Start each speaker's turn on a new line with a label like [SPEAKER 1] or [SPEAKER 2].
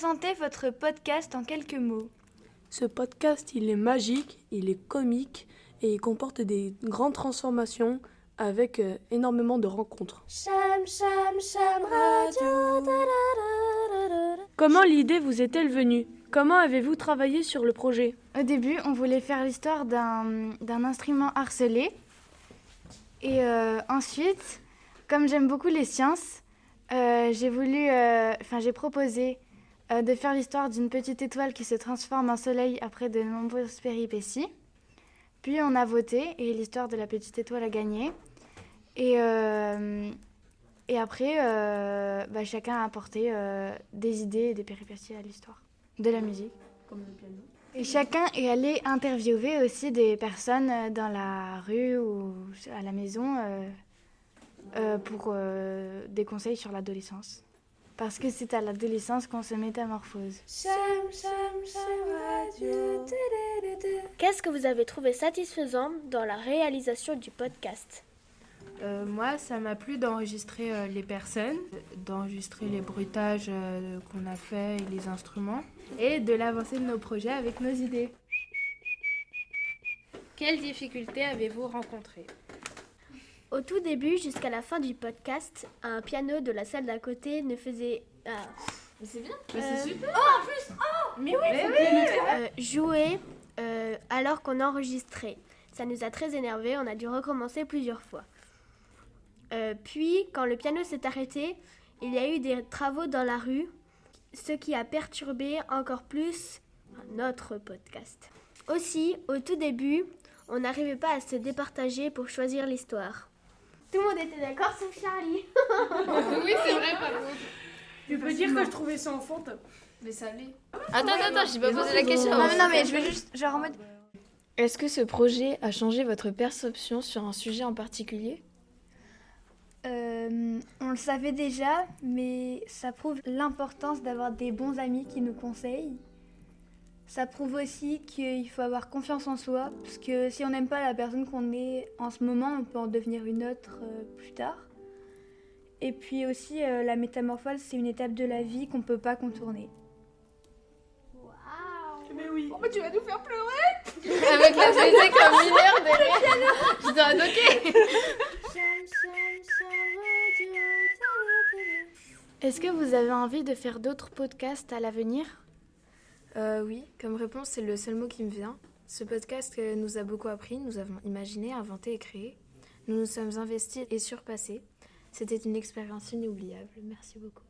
[SPEAKER 1] présenter votre podcast en quelques mots.
[SPEAKER 2] Ce podcast, il est magique, il est comique et il comporte des grandes transformations avec énormément de rencontres.
[SPEAKER 3] Cham, cham, cham, radio.
[SPEAKER 2] Comment l'idée vous est-elle venue ? Comment avez-vous travaillé sur le projet ?
[SPEAKER 1] Au début, on voulait faire l'histoire d'un instrument harcelé. Et ensuite, comme j'aime beaucoup les sciences, j'ai proposé de faire l'histoire d'une petite étoile qui se transforme en soleil après de nombreuses péripéties. Puis on a voté et l'histoire de la petite étoile a gagné. Et après, chacun a apporté des idées et des péripéties à l'histoire, de la musique.
[SPEAKER 2] Comme le piano.
[SPEAKER 1] Et chacun est allé interviewer aussi des personnes dans la rue ou à la maison pour des conseils sur l'adolescence. Parce que c'est à l'adolescence qu'on se métamorphose.
[SPEAKER 3] Cham, cham, cham, radio.
[SPEAKER 4] Qu'est-ce que vous avez trouvé satisfaisant dans la réalisation du podcast ?
[SPEAKER 5] Moi, ça m'a plu d'enregistrer les personnes, d'enregistrer les bruitages qu'on a fait et les instruments, et de l'avancée de nos projets avec nos idées.
[SPEAKER 6] Quelles difficultés avez-vous rencontrées ?
[SPEAKER 4] Au tout début, jusqu'à la fin du podcast, un piano de la salle d'à côté ne faisait...
[SPEAKER 6] Mais c'est bien.
[SPEAKER 5] C'est super.
[SPEAKER 4] jouer alors qu'on enregistrait. Ça nous a très énervés, on a dû recommencer plusieurs fois. Puis, quand le piano s'est arrêté, il y a eu des travaux dans la rue, ce qui a perturbé encore plus notre podcast. Aussi, au tout début, on n'arrivait pas à se départager pour choisir l'histoire. Tout le monde était d'accord sauf Charlie.
[SPEAKER 6] Oui, c'est vrai, par contre.
[SPEAKER 2] Tu peux dire que je trouvais ça enfant.
[SPEAKER 6] Mais ça l'est. Attends, j'ai pas posé la question.
[SPEAKER 1] Non, mais je veux juste, genre en mode...
[SPEAKER 7] Est-ce que ce projet a changé votre perception sur un sujet en particulier ?
[SPEAKER 1] On le savait déjà, mais ça prouve l'importance d'avoir des bons amis qui nous conseillent. Ça prouve aussi qu'il faut avoir confiance en soi, parce que si on n'aime pas la personne qu'on est en ce moment, on peut en devenir une autre plus tard. Et puis aussi, la métamorphose, c'est une étape de la vie qu'on ne peut pas contourner.
[SPEAKER 2] Mais oui.
[SPEAKER 5] Oh, mais tu vas nous faire pleurer.
[SPEAKER 6] Avec la musique comme mineur derrière. J'étais en ok.
[SPEAKER 1] Est-ce que vous avez envie de faire d'autres podcasts à l'avenir ?
[SPEAKER 7] Oui, comme réponse, c'est le seul mot qui me vient. Ce podcast nous a beaucoup appris, nous avons imaginé, inventé et créé. Nous nous sommes investis et surpassés. C'était une expérience inoubliable. Merci beaucoup.